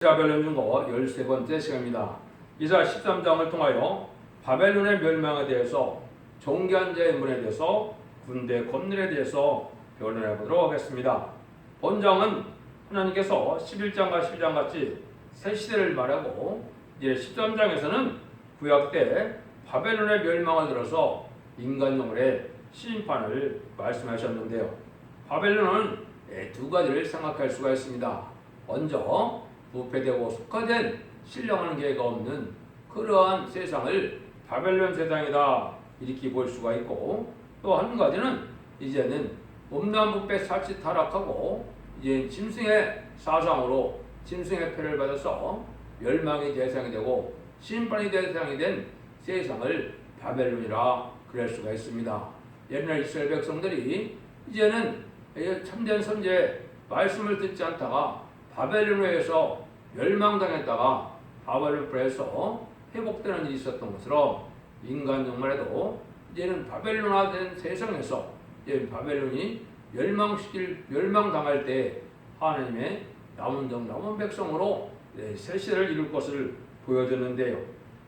바벨론 중거 13번째 시간입니다. 이사 13장을 통하여 바벨론의 멸망에 대해서 존귀한 자의 인물에 대해서 군대 건널에 대해서 변론해 보도록 하겠습니다. 본장은 하나님께서 11장과 12장 같이 새 시대를 말하고 이제 13장에서는 구약 때 바벨론의 멸망을 들어서 인간 영혼의 심판을 말씀하셨는데요. 바벨론은 두 가지를 생각할 수가 있습니다. 먼저 부패되고 속화된 신령한 계가 없는 그러한 세상을 바벨론 세상이다 이렇게 볼 수가 있고, 또 한 가지는 이제는 음란부패 사치 타락하고 이제 짐승의 사상으로 짐승의 패를 받아서 멸망의 대상이 되고 심판의 대상이 된 세상을 바벨론이라 그럴 수가 있습니다. 옛날 이스라엘 백성들이 이제는 참된 선지의 말씀을 듣지 않다가 바벨론에서 멸망당했다가 바벨론에서 회복되는 일이 있었던 것처럼 인간 영혼에도 이제는 바벨론화된 세상에서 이제 바벨론이 멸망당할 때 하나님의 남은 백성으로 새 시대를 이룰 것을 보여줬는데요.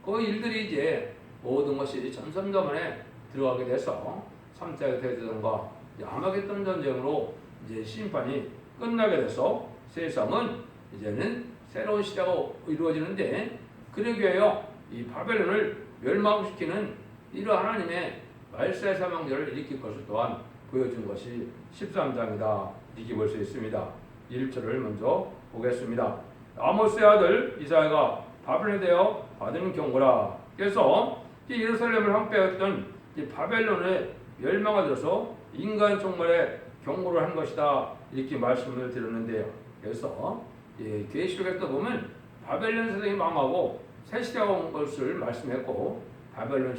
그 일들이 이제 모든 것이 전선전에 들어가게 돼서 3차 대전과 아마겟돈 전쟁으로 이제 심판이 끝나게 돼서 세상은 이제는 새로운 시대가 이루어지는데, 그러기 위하여 이 바벨론을 멸망시키는 이러한 하나님의 말세 사망절을 일으킬 것을 또한 보여준 것이 13장이다 이렇게 볼 수 있습니다. 1절을 먼저 보겠습니다. 아모스의 아들 이사야가 바벨론에 대하여 받은 경고라. 그래서 이 예루살렘을 함께했던 이 바벨론의 멸망을 들어서 인간 종말의 경고를 한 것이다 이렇게 말씀을 드렸는데요. 그래서 계시록에서 보면 바벨론 세상이 망하고 새 시대가 온 것을 말씀했고, 바벨론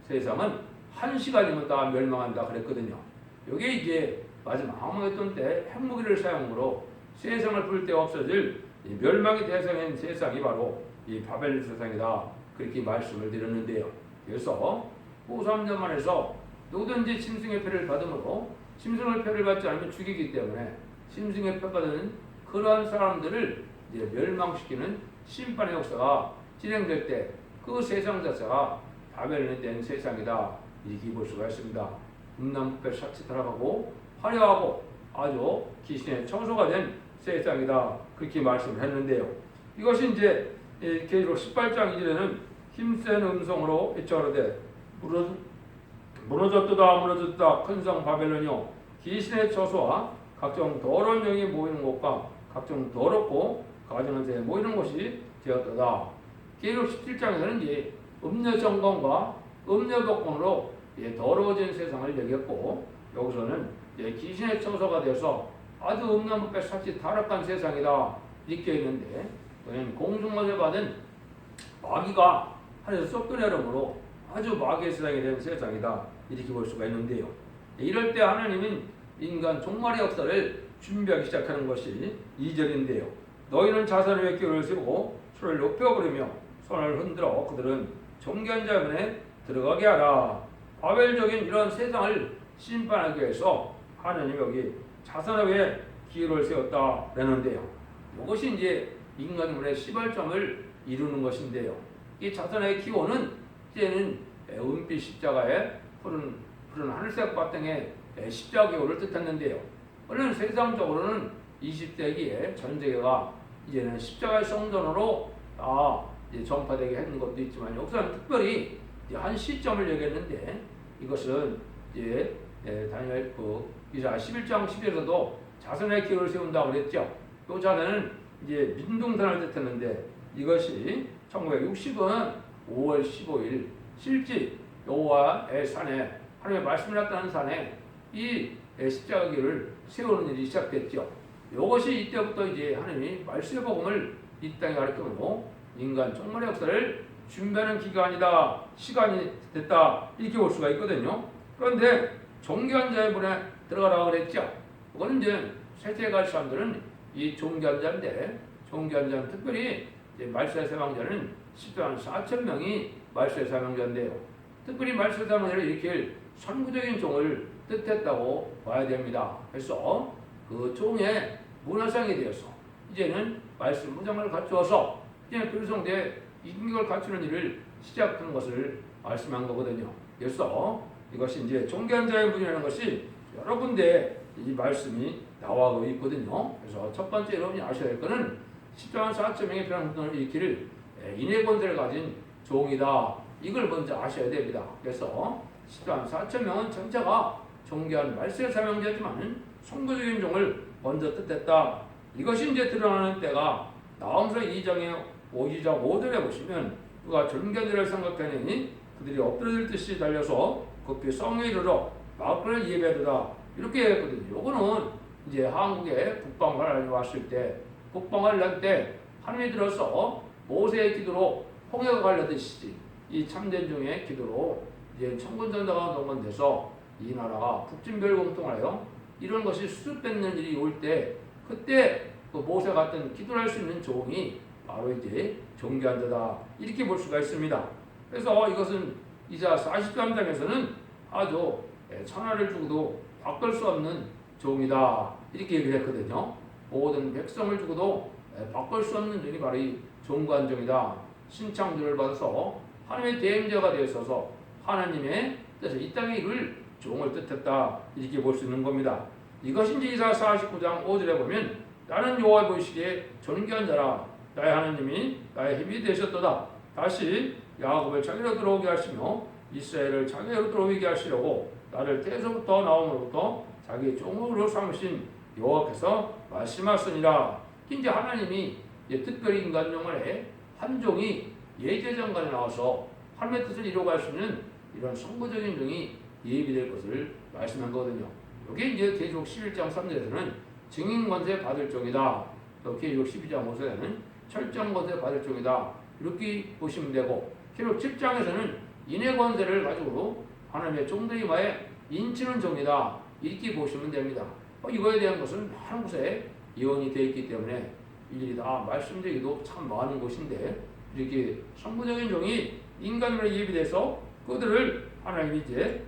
세상은 한 시간이면 다 멸망한다 그랬거든요. 이게 이제 마지막 아마겟돈 때 핵무기를 사용으로 세상을 부를 때 없어질 멸망의 대상인 세상이 바로 이 바벨론 세상이다 그렇게 말씀을 드렸는데요. 그래서 후3장만에서 누구든지 짐승의 표를 받음으로 짐승의 표를 받지 않으면 죽이기 때문에 짐승의 표 받은 그러한 사람들을 이제 멸망시키는 심판의 역사가 진행될 때 그 세상 자체가 바벨론이 된 세상이다 이렇게 볼 수가 있습니다. 음란부패 사치 타락하고 화려하고 아주 귀신의 처소가 된 세상이다 그렇게 말씀을 했는데요. 이것이 이제 계시록 18장 이전에는 힘센 음성으로 외쳐가로되 무너졌도다 큰 성 바벨론이요 귀신의 처소와 각종 더러운 영이 모이는 곳과 각종 더럽고 가증한 자에 모이는 곳이 되었도다. 계시록 17장에서는 이제 음녀정권과 음녀복권으로 더러워진 세상을 얘기했고, 여기서는 귀신의 처소가 되어서 아주 음란부패 사치 타락한 세상이다 이렇게 있는데, 공중마저 받은 마귀가 하늘에서 쏟겨내름으로 아주 마귀의 세상이 된 세상이다 이렇게 볼 수가 있는데요. 이럴 때 하나님은 인간 종말의 역사를 준비하기 시작하는 것이 2절인데요. 너희는 자손의 위에 기울을 세우고 손을 높여 부르며 손을 흔들어 그들은 존귀한 자문에 들어가게 하라. 바벨적인 이런 세상을 심판하기 위해서 하나님이 여기 자손의 위에 기울을 세웠다 그러는데요. 이것이 이제 인간의 시발점을 이루는 것인데요. 이 자손의 기호는 이제는 은빛 십자가에 푸른 하늘색 바탕에 십자가 기호를 뜻했는데요. 물론 세상적으로는 20세기에 전 세계가 이제는 십자가의 성전으로 다 이제 전파되게 하는 것도 있지만, 여기서는 특별히 한 시점을 얘기했는데, 이것은 이제 다니엘 이사 11장 10절에서도 자손의 기호를 세운다고 그랬죠. 이 자손은 이제 민둥산을 뜻했는데, 이것이 1960년 5월 15일 실제 여호와의 산에 하나님의 말씀을 났다는 산에 이 십자가 길을 세우는 일이 시작됐죠. 이것이 이때부터 이제 하나님이 말씀의 복음을 이 땅에 가르치고 인간 종말의 역사를 준비하는 기간이다, 시간이 됐다 이렇게 볼 수가 있거든요. 그런데 존귀한 자의 문에 들어가라고 그랬죠. 그거는 이제 세상에 갈 사람들은 이 존귀한 자인데, 존귀한 자는 특별히 이제 말세 사망자는 10만 4천 명이 말세 사망자인데요. 특별히 말세 사망자를 일으킬 선구적인 종을 뜻했다고 봐야 됩니다. 그래서 그 종의 문화상이 되어서 이제는 말씀 무장을 갖추어서 이제 별성대에 인격을 갖추는 일을 시작하는 것을 말씀한 거거든요. 그래서 이것이 이제 존귀한 자의 분이라는 것이 여러 군데 이 말씀이 나와 있거든요. 그래서 첫 번째 여러분이 아셔야 될 것은 십자가 4.0의 변화를 일으킬 인의 권세를 가진 종이다. 이걸 먼저 아셔야 됩니다. 그래서 십자가 4.0은 전체가 존귀한 말세의 사명자지만 선구적인 종을 먼저 뜻했다. 이것이 이제 드러나는 때가 나홈서 2장의 2장 5절에 보시면 그가 존귀한 자를 생각하니 그들이 엎드려질 듯이 달려서 급히 성에 이르러 마을을 예배하더라. 이렇게 했거든요. 요거는 이제 한국에 북방을 왔을 때 북방을 할 때 하나님이 들어서 모세의 기도로 홍해가 갈라듯이 이 참된 중의 기도로 이제 천군전자가 동원돼서 이 나라가 북진별공통하여 이런 것이 수습 뺏는 일이 올 때 그때 그 모세 같은 기도를 할 수 있는 종이 바로 이제 존귀한 자다 이렇게 볼 수가 있습니다. 그래서 이것은 이자 43장에서는 아주 천하를 주고도 바꿀 수 없는 종이다 이렇게 얘기를 했거든요. 모든 백성을 주고도 바꿀 수 없는 종이 바로 이 존귀한 종이다. 신창조를 받아서 하나님의 대행자가 되어서 하나님의 뜻에서 이 땅에 이룰 종을 뜻했다 이렇게 볼 수 있는 겁니다. 이것이 이제 이사 49장 5절에 보면 나는 여호와 보시기에 존귀한 자라 나의 하나님이 나의 힘이 되셨도다. 다시 야곱을 자기로 들어오게 하시며 이스라엘을 자기로 들어오게 하시려고 나를 태에서부터 나옴으로부터 자기 종으로 삼으신 여호와께서 말씀하시니라. 이제 하나님이 특별히 인간 영혼에 한 종이 예제장간에 나와서 하나님의 뜻을 이루어갈 수 있는 이런 선구적인 종이 예비될 것을 말씀한 거거든요. 이게 이제 계시록 11장 3절에서는 증인권세 받을 종이다. 또 계시록 12장 5절에는 철정권세 받을 종이다. 이렇게 보시면 되고 계시록 7장에서는 인해권세를 가지고 하나님의 종들이 마에 인치는 종이다. 이렇게 보시면 됩니다. 이거에 대한 것은 많은 곳에 예언이 되어 있기 때문에 일일이 다 말씀드리기도 참 많은 곳인데 이렇게 선구적인 종이 인간으로 예비돼서 그들을 하나님이 이제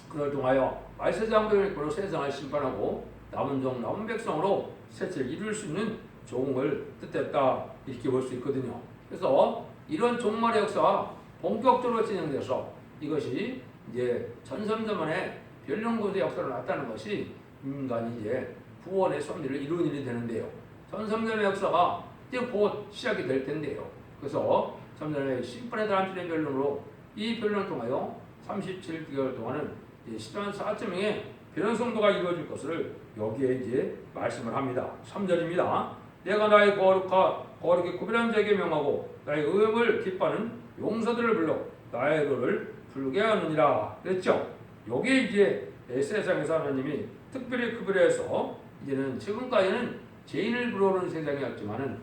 그를 통하여 말세장들을 이끌어 세상을 심판하고 남은 종 남은 백성으로 세체를 이룰 수 있는 종을 뜻했다 이렇게 볼 수 있거든요. 그래서 이런 종말의 역사가 본격적으로 진행돼서 이것이 이제 전선전만의 변론고의 역사를 나타내는 것이 인간이 이제 구원의 섭리를 이루는 일이 되는데요. 전선전의 역사가 이제 곧 시작이 될 텐데요. 그래서 전전의 심판에 대한 변론으로 이 변론을 통하여 37개월 동안은 십자가 4.0의 변론 성도가 이루어질 것을 여기에 이제 말씀을 합니다. 3절입니다. 내가 나의 거룩하게 구별한 자에게 명하고 나의 의음을 기뻐하는 용사들을 불러 나의 의를 불게 하느니라 그랬죠. 여기에 이제 세상에서 하나님이 특별히 구별해서 이제는 지금까지는 죄인을 부르는 세상이었지만은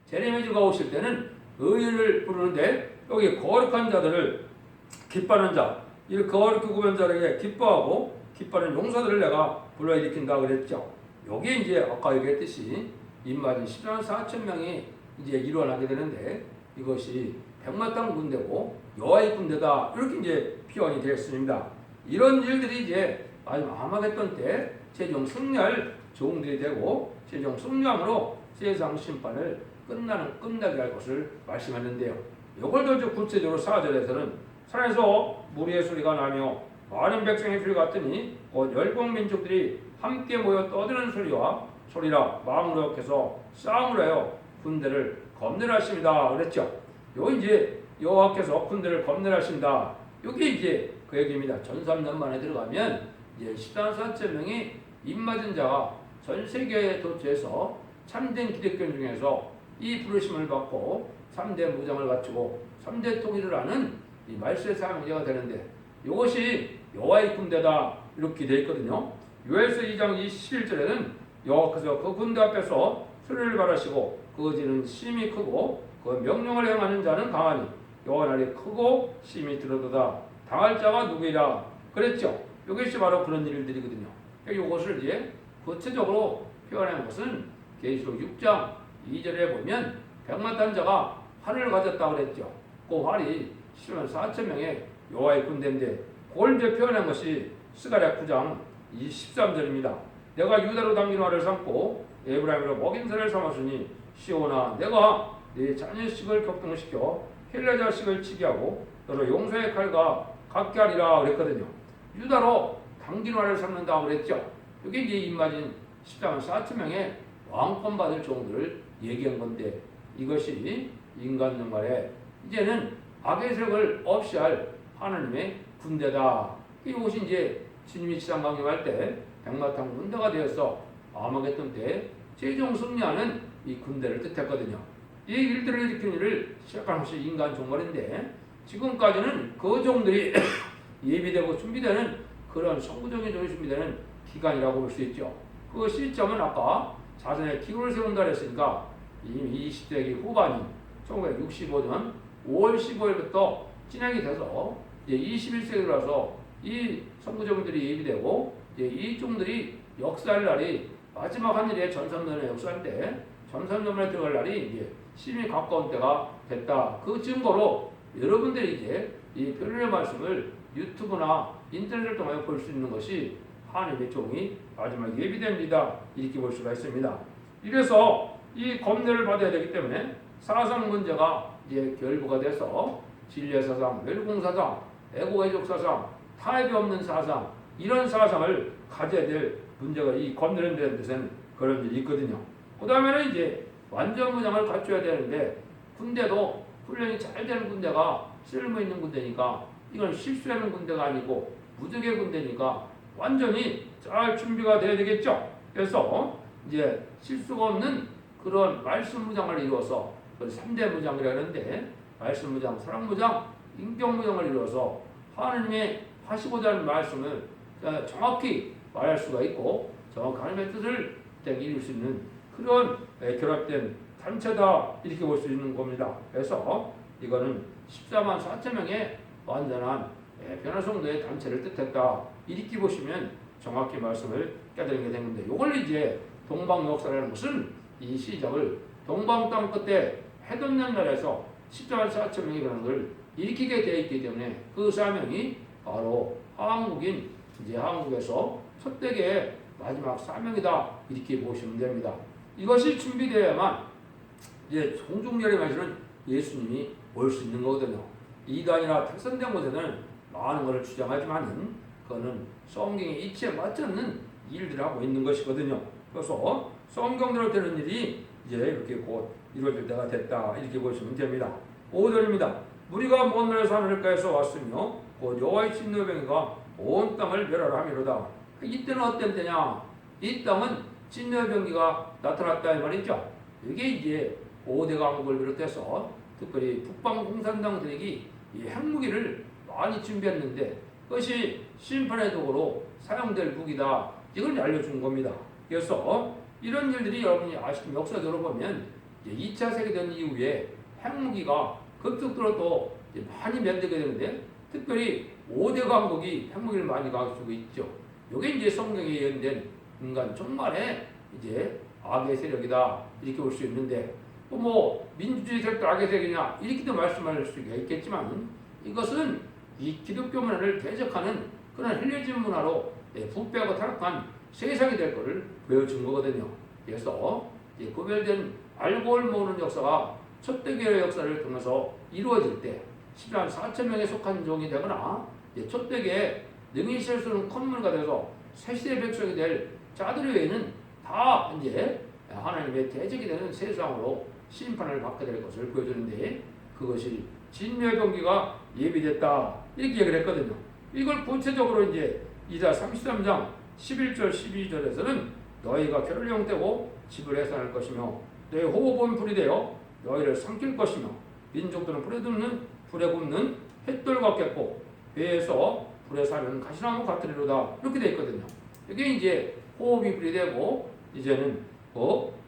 제레미야가 오실 때는 의인을 부르는데 여기 거룩한 자들을 기뻐하는 자, 이 거룩히 구별한 자에게 기뻐하고 기뻐하는 용사들을 내가 불러일으킨다 그랬죠. 여기에 이제 아까 얘기했듯이 입맞은 14만 4천 명이 이제 일어나게 되는데 이것이 백마땅 군대고 여호와의 군대다 이렇게 이제 표현이 되었습니다. 이런 일들이 이제 마지막 아마겟돈 때 최종 승리할 종들이 되고 최종 승리함으로 세상 심판을 끝나게 할 것을 말씀했는데요. 이걸 더 구체적으로 4절에서는 산에서 무리의 소리가 나며 많은 백성의 소리 같으니 곧 열국 민족들이 함께 모여 떠드는 소리라 마음으로 욕해서 싸움을 하여 군대를 검열하십니다 그랬죠. 요 이제 여호와께서 군대를 검열하신다. 이게 이제 그 얘기입니다. 전 3년 만에 들어가면 이제 14,4,000명이 입맞은 자가 전 세계에 도처에서 참된 기독교 중에서 이 부르심을 받고 3대 무장을 갖추고 3대 통일을 하는 이 말세 사명자가 되는데 이것이 여호와의 군대다 이렇게 되어 있거든요. 요엘서 2장 21절에는 여호와께서 그 군대 앞에서 소리를 바라시고 그 지는 심히 크고 그 명령을 행하는 자는 강하니 여호와 날이 크고 심히 들어도다 당할 자가 누구이라 그랬죠. 이것이 바로 그런 일들이거든요. 이것을 이제 구체적으로 표현한 것은 계시록 6장 2절에 보면 백만 자가 활을 가졌다 그랬죠. 그 활이 10만 4천 명의 여호와의 군대인데 그걸 이제 표현한 것이 스가랴 9장 23절입니다. 내가 유다로 당긴 활을 삼고 에브라임으로 먹임살을 삼았으니 시온아 내가 네 자녀식을 격동시켜 헬레 자식을 치게 하고 너로 용서의 칼과 같게 하리라 그랬거든요. 유다로 당진화를 삼는다 그랬죠. 이게 이제 입맞은 14만 4천 명의 왕권 받을 종들을 얘기한 건데 이것이 인간 정말에 이제는 악의 세력을 없이 할 하나님의 군대다. 이것이 이제 주님이 지상 강림할 때 백마탄 군대가 되어서 아마겟돈 때 최종 승리하는 이 군대를 뜻했거든요. 이 일들을 일으키는 일을 시작한 것이 인간 종말인데 지금까지는 그 종들이 예비되고 준비되는 그런 선구적인 종이 준비되는 기간이라고 볼 수 있죠. 그 시점은 아까 자손의 기구를 세운다 했으니까 이미 20세기 후반인 1965년 5월 15일부터 진행이 돼서 이제 21세기 들어서 이 선구종들이 예비되고 이제 이 종들이 역사할 날이 마지막 하늘의 전선전의 역사인데 전선전에 들어갈 날이 이제 심히 가까운 때가 됐다. 그 증거로 여러분들이 이제 이 별의 말씀을 유튜브나 인터넷을 통해 볼 수 있는 것이 하나님의 종이 마지막 예비됩니다. 이렇게 볼 수가 있습니다. 이래서 이 검례를 받아야 되기 때문에 사상 문제가 이제 결부가 돼서 진리의 사상, 멸공 사상, 애고애족 사상, 타협이 없는 사상 이런 사상을 가져야 될 문제가 이 검례를 되는 데서는 그런 일이 있거든요. 그 다음에는 이제 완전 무장을 갖춰야 되는데 군대도 훈련이 잘 되는 군대가 쓸모 있는 군대니까 이건 실수하는 군대가 아니고 무적의 군대니까 완전히 잘 준비가 돼야 되겠죠. 그래서 이제 실수가 없는 그런 말씀 무장을 이루어서 3대 무장이라는데 말씀 무장, 사랑 무장, 인격 무장을 이루어서 하나님의 하시고자 하는 말씀을 정확히 말할 수가 있고 정확한 하나님의 뜻을 이룰 수 있는 그런 결합된 단체다 이렇게 볼 수 있는 겁니다. 그래서 이거는 14만 4천 명의 완전한 변화성도의 단체를 뜻했다. 이렇게 보시면 정확히 말씀을 깨달게 되는데 이걸 이제 동방 역사라는 것은 이 시작을 동방 땅 끝에 해돋는 날에서 14만 4천 명의 변화를 일으키게 되어 있기 때문에 그 사명이 바로 한국인 이제 한국에서 첫대의 마지막 사명이다 이렇게 보시면 됩니다. 이것이 준비되어야만 이제 종중렬의 말씀은 예수님이 올 수 있는 거거든요. 이단이나 택선된 곳에는 많은 것을 주장하지만은 그거는 성경의 이치에 맞지 않는 일들을 하고 있는 것이거든요. 그래서 성경대로 되는 일이 이제 이렇게 곧 이루어질 때가 됐다 이렇게 보시면 됩니다. 5절입니다. 우리가 먼 나라에서 하늘가에서 왔으며 곧 여호와의 진노병이가 온 땅을 멸하라 하미로다. 이때는 어떤 때냐? 이 땅은 진노병기가 나타났다 이 말이죠. 이게 이제 5대 강국을 비롯해서 특별히 북방 공산당들이 이 핵무기를 많이 준비했는데 그것이 심판의 도구로 사용될 무기다. 이걸 알려준 겁니다. 그래서 이런 일들이 여러분이 아시는 역사적으로 보면 2차 세계대전 이후에 핵무기가 급속도로 또 많이 면되게 되는데 특별히 5대 강국이 핵무기를 많이 가지고 있죠. 이게 이제 성경에 예언된 인간 종말의 이제 악의 세력이다 이렇게 볼 수 있는데 뭐 민주주의 세력도 악의 세력이냐 이렇게도 말씀할 수가 있겠지만 이것은 이 기독교 문화를 대적하는 그런 헬레진 문화로 부패하고 타락한 세상이 될 것을 보여준 거거든요. 그래서 구별된 알코올 모으는 역사가 첫대교의 역사를 통해서 이루어질 때 10만 4천 명에 속한 종이 되거나 첫대교의 능히 실수는 컴문가 돼서 새시대 백성이 될 자들 외에는 다 이제 하나님의 대적이 되는 세상으로 심판을 받게 될 것을 보여주는데 그것이 진멸 경기가 예비됐다 이렇게 얘기를 했거든요. 이걸 구체적으로 이제 이사 33장 11절 12절에서는 너희가 결을 형태고 집을 해산할 것이며 너희 호흡은 불이 되어 너희를 삼킬 것이며 민족들은 불에 굽는 햇돌 같겠고 배에서 불에 사는 가시나무 같으리로다 이렇게 되어 있거든요. 이게 이제 호흡이 불이 되고 이제는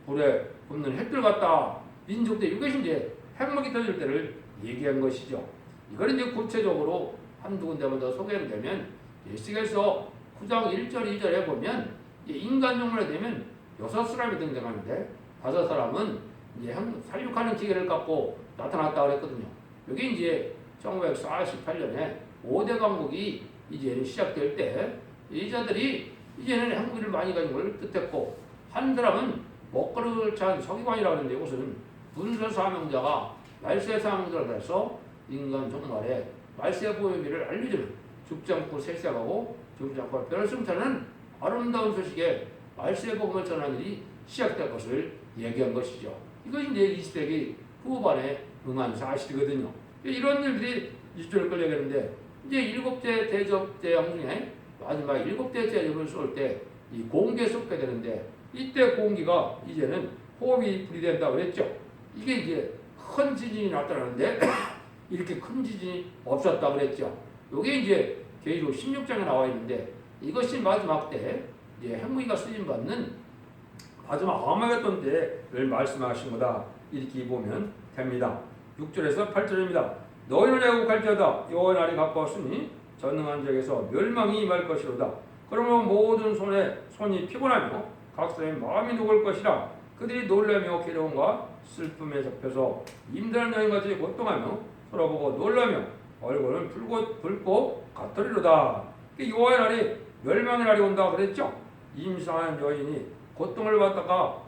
불에 굽는 햇돌 같다. 민족들 이것이 이제 핵무기 터질 때를 얘기한 것이죠. 이걸 이제 구체적으로 한두 군데만 더 소개되면 예수께서 9장 1절 2절에 보면 인간 종말에 되면 6사람이 등장하는데 5사람은 이제 살육하는 기계를 갖고 나타났다 그랬거든요. 이게 이제 1948년에 5대 강국이 이제 시작될 때 이 자들이 이제는 핵무기를 많이 가진 걸 뜻했고 한 사람은 먹거리를 찬 서기관이라고 하는데 이것은 문서 사명자가 말세 사명자를 해서 인간 종말에 말세 보혈비를 알려주는 죽지 않고 세세하고 죽지 않고 변화승천은 아름다운 소식에 말세 복음을 전하는 일이 시작될 것을 얘기한 것이죠. 이것이 이제 20세기 후반에 응한 사실이거든요. 이런 일들이 이쪽을 끌려가는데 이제 7대 대접 대항 중에 마지막 7대 대접을 쏠 때 이 공기에 쏟게 되는데 이때 공기가 이제는 호흡이 분리된다고 했죠. 이게 이제 큰 지진이 나타나는데 이렇게 큰 지진이 없었다고 그랬죠. 이게 이제 계시록 16장에 나와 있는데 이것이 마지막 때 이제 핵무기가 쓰임받는 마지막 아마겟돈 때를 말씀하신 거다. 이렇게 보면 됩니다. 6절에서 8절입니다. 너희는 애국할지어다 여호와의 날이 가까웠으니 전능한 적에서 멸망이 임할 것이로다. 그러면 모든 손이 피곤하며 각 사람의 마음이 녹을 것이라. 그들이 놀라며 괴로움과 슬픔에 잡혀서 임대한 여인같이 고통하며 서로 보고 놀라며 얼굴은 붉고 같으리로다. 여호와의 날이 멸망의 날이 온다 그랬죠. 임상한 여인이 고통을 받다가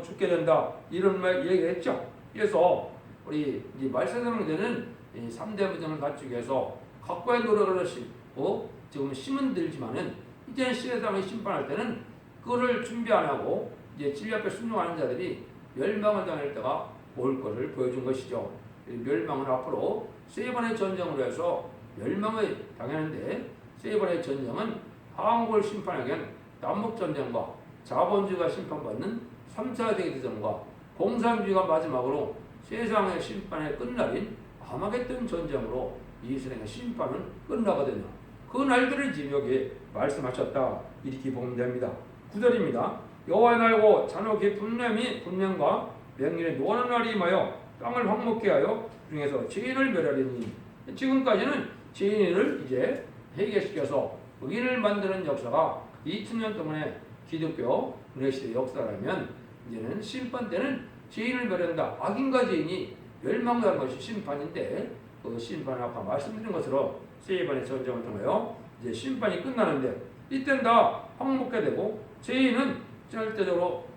죽게 된다 이런 말 얘기했죠. 그래서 우리 이 말세대는 3대 부정을 갖추기 위해서 각과의 노력을 하시고 지금 심은 들지만은 이제는 세상을 심판할 때는 그거를 준비 안 하고 이제 진리 앞에 순종하는 자들이 멸망을 당할 때가 올 것을 보여준 것이죠. 멸망은 앞으로 세 번의 전쟁으로 해서 멸망을 당하는데 세 번의 전쟁은 한국을 심판하기 위한 남북전쟁과 자본주의가 심판받는 3차 세계대전과 공산주의가 마지막으로 세상의 심판의 끝날인 아마겟돈 전쟁으로 이 세상의 심판은 끝나거든요. 그 날들을 지금 여기 말씀하셨다 이렇게 보면 됩니다. 9절입니다. 여호와의 날고 잔혹의 분냄과 맹렬의 노하는 날이 임하여 땅을 황목케 하여 중에서 죄인을 멸하리니 지금까지는 죄인을 이제 해결시켜서 의인을 만드는 역사가 2000년 동안의 기독교 은혜시대 역사라면 이제는 심판 때는 죄인을 멸한다. 악인과 죄인이 멸망하는 것이 심판인데 그 심판은 아까 말씀드린 것으로 세 번의 전쟁을 통하여 이제 심판이 끝나는데 이때는 다 황목게 되고 죄인은 절대적으로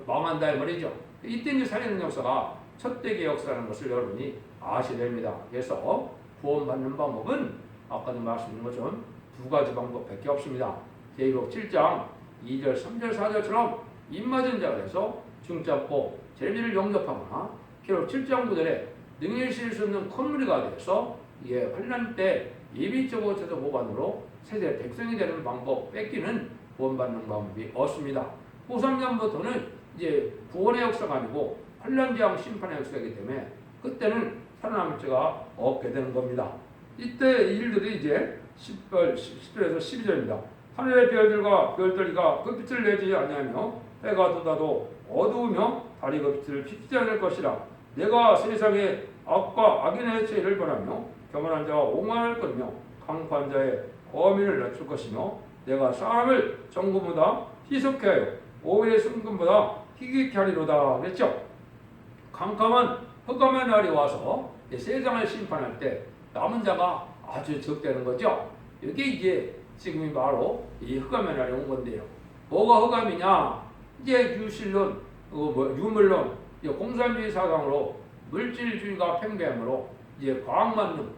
망한다 이 말이죠. 이때 이제 살리는 역사가 첫 대계 역사라는 것을 여러분이 아셔야 됩니다. 그래서 구원받는 방법은 아까도 말씀드린 것처럼 두 가지 방법밖에 없습니다. 계시록 7장 2절, 3절, 4절처럼 입맞은 자가 돼서 중잡고 제비를 영접하거나 계시록 7장 9절에 능히 실 수 없는 콧무리가 돼서 이게 환난 때 예비적으로 제도 보관으로 세대 백성이 되는 방법 뺏기는 구원받는 방법이 없습니다. 후3년부터는 이제 구원의 역사가 아니고 환난재앙 심판의 역사이기 때문에 그때는 살아남을 자가 없게 되는 겁니다. 이때 일들이 이제 10절에서 12절입니다. 하늘의 별들과 별들이가 그 빛을 내지 아니하며 해가 돋아도 어두우며 달이 그 빛을 비추지 않을 것이라. 내가 세상의 악과 악인의 죄를 벌하며 교만한 자와 오만을 끊으며 강포한 자의 거민을 낮출 것이며 내가 사람을 정금보다 희석케 하여 오일의 순금보다 희귀케 하리로다 그랬죠. 캄캄한 흑암의 날이 와서 세상을 심판할 때 남은 자가 아주 적다는 거죠. 이게 이제 지금이 바로 이 흑암의 날이 온 건데요. 뭐가 흑암이냐? 이제 유실론, 유물론, 공산주의 사상으로 물질주의가 팽배함으로 이제 과학만능,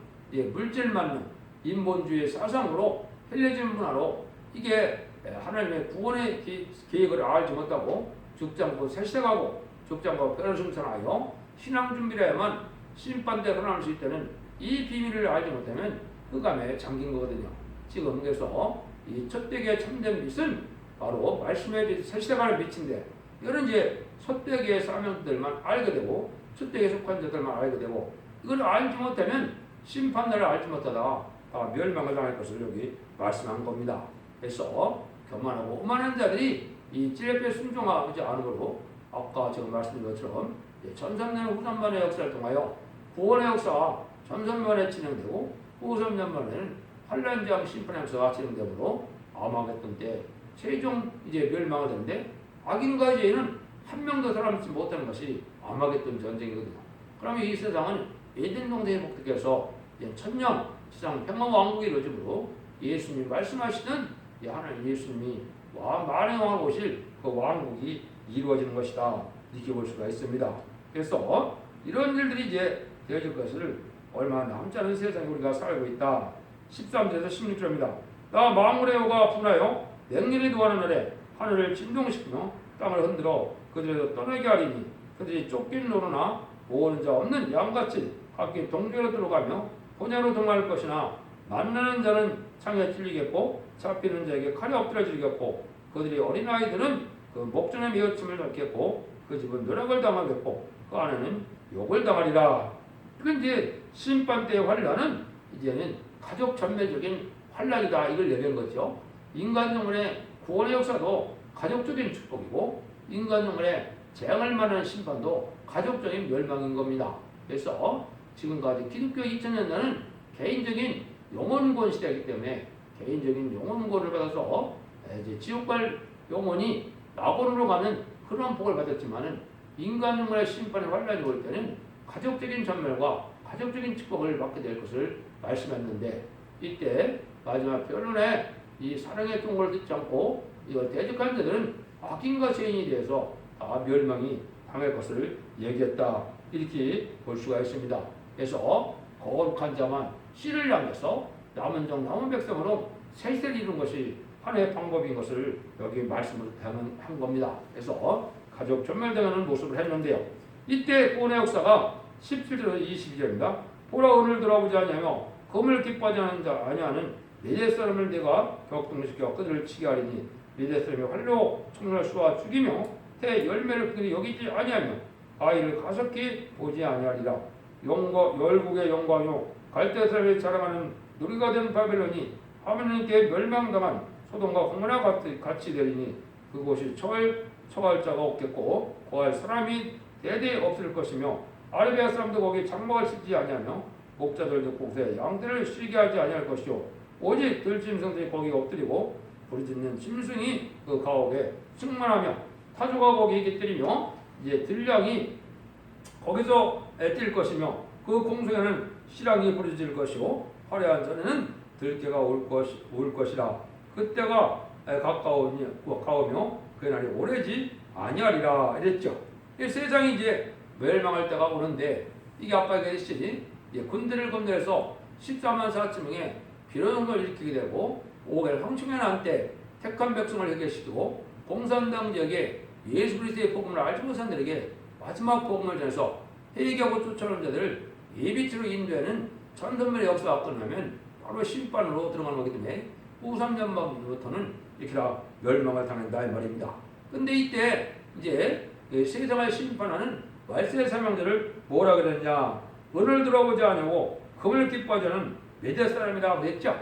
물질만능, 인본주의 사상으로 헬레진 문화로 이게 하나님의 구원의 계획을 알지 못하고 죽지 않고 세세가고 죽지 않고 변화승천하여 신앙 준비를 해야만 심판 때 일어날 수 있다는 이 비밀을 알지 못하면 흑암에 잠긴 거거든요. 지금 그래서 이 첫대기의 참된 빛은 바로 말씀의 빛, 세세가는 빛인데 이거는 이제 첫대기의 사명들만 알게 되고 첫대기에 속한 자들만 알게 되고 이걸 알지 못하면 심판날을 알지 못하다가 멸망을 당할 것을 여기 말씀한 겁니다. 그래서 교만하고 오만한 자들이 이 찔레에 순종하지 않으므로 아까 제가 말씀드린 것처럼 전삼년 후삼년의 역사를 통하여 구원의 역사가 전삼년에 진행되고 후삼년만에는 환난재앙 심판의 역사가 진행되므로 아마겟돈 때 최종 이제 멸망을 하는데 악인과 죄인은 한 명도 살아남지 못하는 것이 아마겟돈 전쟁이거든요. 그러면 이 세상은 에덴 동산에 복되게서 천년 세상 평화 왕국의 이루어짐으로 예수님이 말씀하시는 하나님 예수님이 만왕의 왕을 오실 그 왕국이 이루어지는 것이다. 이렇게 볼 수가 있습니다. 그래서 이런 일들이 이제 되어질 것을 얼마 남지 않은 세상에 우리가 살고 있다. 13절에서 16절입니다. 나 망울의 호가 분하여 맹렬히 도하는 날에 하늘을 진동시키며 땅을 흔들어 그들에서 떠나게 하리니 그들이 쫓긴 노로나 모으는 자 없는 양같이 각기 동쪽으로 들어가며 본야로 동할 것이나 만나는 자는 창에 찔리겠고 잡히는 자에게 칼에 엎드려지겠고 그들이 어린아이들은 그 목전에 메어침을 받겠고 그 집은 누락을 당하겠고 그 안에는 욕을 당하리라. 이건 이제 심판 때의 환란은 이제는 가족 전매적인 환란이다. 이걸 얘기한 거죠. 인간 영혼의 구원의 역사도 가족적인 축복이고 인간 영혼의 재앙을 만한 심판도 가족적인 멸망인 겁니다. 그래서 지금까지 기독교 2000년대는 개인적인 영혼구원 시대이기 때문에 개인적인 영혼구원을 받아서 이제 지옥 갈 영혼이 낙원으로 가는 그런 복을 받았지만은 인간 영혼의 심판의 환란이 올 때는 가족적인 전멸과 가족적인 축복을 받게 될 것을 말씀했는데 이때 마지막 변론에 이 사랑의 통고를 듣지 않고 이걸 대적한 자들은 악인과 죄인이 대해서 다 멸망이 당할 것을 얘기했다. 이렇게 볼 수가 있습니다. 그래서 거룩한 자만 씨를 향해서 남은 종 남은 백성으로 세세를 이룬 것이 하나의 방법인 것을 여기 말씀을 한 겁니다. 그래서 가족 전멸당하는 모습을 했는데요. 이때 구원의 역사가 17절 22절입니다. 보라 오늘 돌아보지 않냐며 검을 기뻐하지 않는 자 아니하는 미대 사람을 내가 격동시켜 그들을 치게 하리니 미대 사람이 활로 총을 쏘아 죽이며 태 열매를 그들이 여기지 아니하며 아이를 가섭게 보지 아니하리라. 열국의 영광이요 갈대 사람이 자랑하는 누리가 된 바벨론이 하나님께 멸망당한 소돔과 고모라 같이 되리니 그곳이 처할 자가 없겠고 거할 사람이 대대 없을 것이며 아르비아 사람도 거기 장막을 짓지 아니하며 목자들도 곳에 양들을 쉬게 하지 아니할 것이요 오직 들짐승들이 거기 엎드리고 부르짖는 짐승이 그 가옥에 충만하며 타조가 거기 깃들이며 이제 들량이 거기서 뛸 것이며 그 공중에는 시랑이 부르짖을 것이고 화려한 전에는 들깨가 올 것이라. 그때가 가까우며 그 날이 오래지 아니하리라 이랬죠. 이 세상이 이제 멸망할 때가 오는데 이게 아까 얘기했듯이 군대를 건너해서 14만 4천 명의 비련을 일으키게 되고 5개월 황충에 난 때 택한 백성을 해결시키고 공산당 지역에 예수 그리스도의 복음을 알지 못한 자들에게 마지막 복음을 전해서 회개하고 쫓아오는 자들을 예비치로 인도하는 천선멸의 역사가 끝나면 바로 심판으로 들어가는 거기 때문에 후 3년만부터는 이렇게 다 멸망을 당한다 이 말입니다. 근데 이때 이제 세상을 심판하는 말세의 사명자를 뭐라 그랬냐? 은을 들어보지 않냐고 금을 기뻐하지 않은 메대 사람이라고 그랬죠.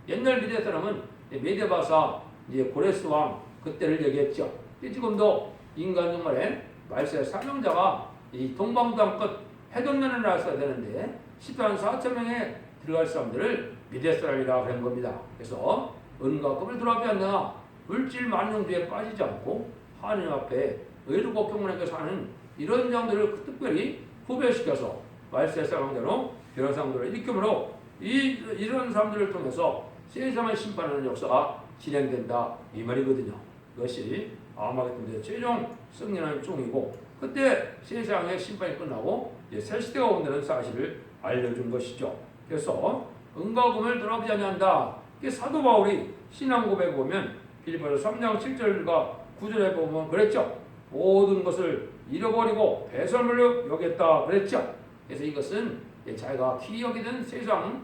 옛날 메대 사람은 메대 바사 이제 고레스 왕 그때를 얘기했죠. 지금도 인간 정말에 말세의 사명자가 이 동방당 끝 해돋는 나라가 되는데 14만 4천 명에 들어갈 사람들을 미대 사람이라 그런 겁니다. 그래서 은과 금을 들어가지 않나 물질 만능주에 빠지지 않고 하나님 앞에 의롭고 평온하게 사는 이런 자들을 특별히 후배시켜서 말세의 사명자로 변호사들을 일으킴으로 이런 사람들을 통해서 세상을 심판하는 역사가 진행된다 이 말이거든요. 이것이 아마겟돈 최종 승리하는 종이고 그때 세상의 심판이 끝나고 이제 새 시대가 온다는 사실을 알려준 것이죠. 그래서 은과 금을 들어보지 아니한다. 이게 사도 바울이 신앙 고백에 보면 빌립보서 3장 7절과 9절에 보면 그랬죠. 모든 것을 잃어버리고 배설물로 여겼다 그랬죠. 그래서 이것은 자기가 귀히 여기는 세상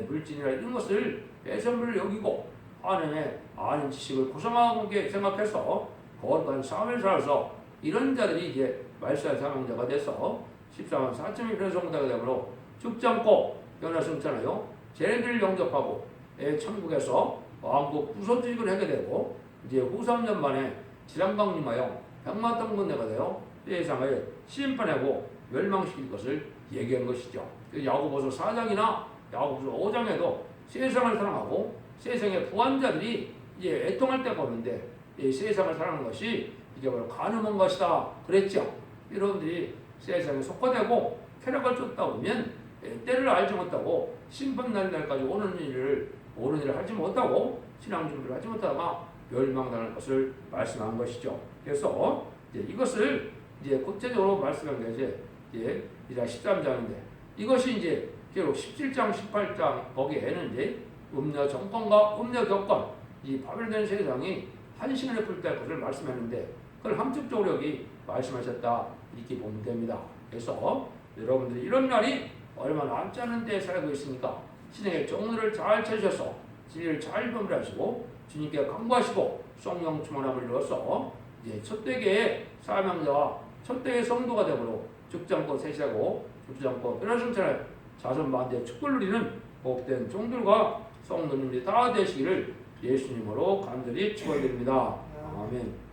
물질이나 이런 것을 배설물로 여기고 하나님의 아는 지식을 고상하고 생각해서 거룩한 삶을 살아서 이런 자들이 이제 말세의 사명자가 돼서 14만 4천이 변성자가 되므로 죽지 않고 변화승천하여 쟤네들을 영접하고 천국에서 왕국 부서지직을 하게 되고 이제 후 3년 만에 지랑강림하여 백마땅군대가 되어 세상을 심판하고 멸망시킬 것을 얘기한 것이죠. 야고보서 4장이나 야고보서 5장에도 세상을 사랑하고 세상의 부한자들이 이제 애통할 때가 오는데 이 세상을 사랑하는 것이 이제 바로 가늠한 것이다 그랬죠. 여러분들이 세상에 속화되고 쾌락을 쫓다 보면 때를 알지 못하고 심판 날까지 오는 일을 하지 못하고 신앙 준비를 하지 못하다가 멸망당할 것을 말씀한 것이죠. 그래서 이것을 이제 구체적으로 말씀한 게 이제 13장인데 이것이 이제 결국 17장, 18장 거기에는 이제 음녀 정권과 음녀 교권 이 바벨론 세상이 한 시간에 불탈 것을 말씀했는데 그걸 함축적으로 여기 말씀하셨다 이렇게 보면 됩니다. 그래서 여러분들이 이런 날이 얼마 남지 않은 데에 살고 있으니까 신앙의 종로를 잘 찾으셔서 진리를 잘 범하시고 주님께 간구하시고 성령 충만함을 넣어서 이제 첫대계의 사명자와 첫대계의 성도가 되므로 죽지 않고 세시하고 죽지 않고 변화승천할 자손만대의 축복을 누리는 복된 종들과 성도님들이 다 되시기를 예수님으로 간절히 축원드립니다. 아멘.